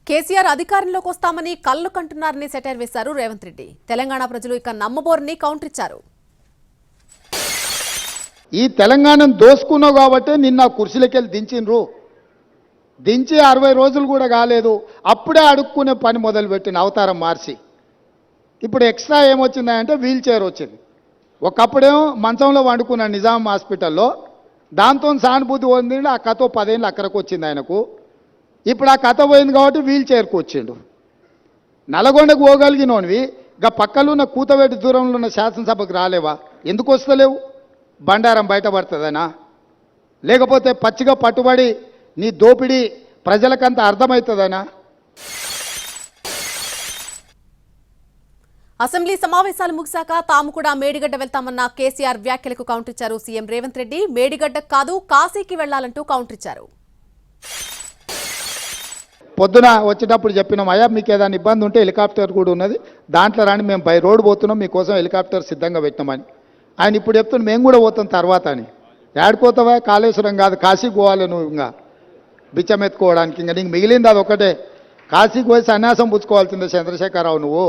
కేసీఆర్ అధికారంలోకి వస్తామని కళ్ళు కంటున్నారని సెటైర్ వేశారు రేవంత్ రెడ్డి. తెలంగాణ ప్రజలు ఇక నమ్మబోరని కౌంటర్ ఇచ్చారు. ఈ తెలంగాణను దోసుకున్నావు కాబట్టి నిన్న కుర్చీలకెళ్ళి దించిండ్రు. దించి 60 రోజులు కూడా కాలేదు, అప్పుడే అడుక్కునే పని మొదలుపెట్టిన అవతారం మార్చి. ఇప్పుడు ఎక్స్ట్రా ఏమొచ్చిందంటే వీల్ చైర్ వచ్చింది. ఒకప్పుడేమో మంచంలో వండుకున్న నిజాం హాస్పిటల్లో, దాంతో సానుభూతి పొందిండు. ఆ కథ 10 ఏళ్ళు అక్కడికి వచ్చింది ఆయనకు. ఇప్పుడు ఆ కథ పోయింది కాబట్టి వీల్ చైర్కి వచ్చిండు. నల్గొండకు పోగలిగినోనివి ఇక పక్కలో ఉన్న కూతవేటి దూరంలో ఉన్న శాసనసభకు రాలేవా? ఎందుకు వస్తలేవు? బండారం బయటపడుతుందనా? లేకపోతే పచ్చిగా పట్టుబడి నీ దోపిడీ ప్రజలకంత అర్థమవుతుందనా? అసెంబ్లీ సమావేశాలు ముగిశాక తాము కూడా మేడిగడ్డ వెళ్తామన్న కేసీఆర్ వ్యాఖ్యలకు కౌంటర్ ఇచ్చారు సీఎం రేవంత్ రెడ్డి. మేడిగడ్డకు కాదు కాశీకి వెళ్లాలంటూ కౌంటర్ ఇచ్చారు. పొద్దున వచ్చేటప్పుడు చెప్పినాం, అయ్యా మీకు ఏదైనా ఇబ్బంది ఉంటే హెలికాప్టర్ కూడా ఉన్నది, దాంట్లో రాని, మేము బై రోడ్ పోతున్నాం, మీకోసం హెలికాప్టర్ సిద్ధంగా పెట్టినామని. ఆయన ఇప్పుడు చెప్తున్నాం మేము కూడా పోతాం తర్వాత అని. ఏడుకోతావా? కాళేశ్వరం కాదు, కాశీకి పోవాలి నువ్వు. ఇంకా బిచ్చం ఎత్తుకోవడానికి ఇంకా నీకు మిగిలింది అది ఒకటే. కాశీకి పోయి సన్యాసం పుచ్చుకోవాల్సిందే చంద్రశేఖరరావు నువ్వు.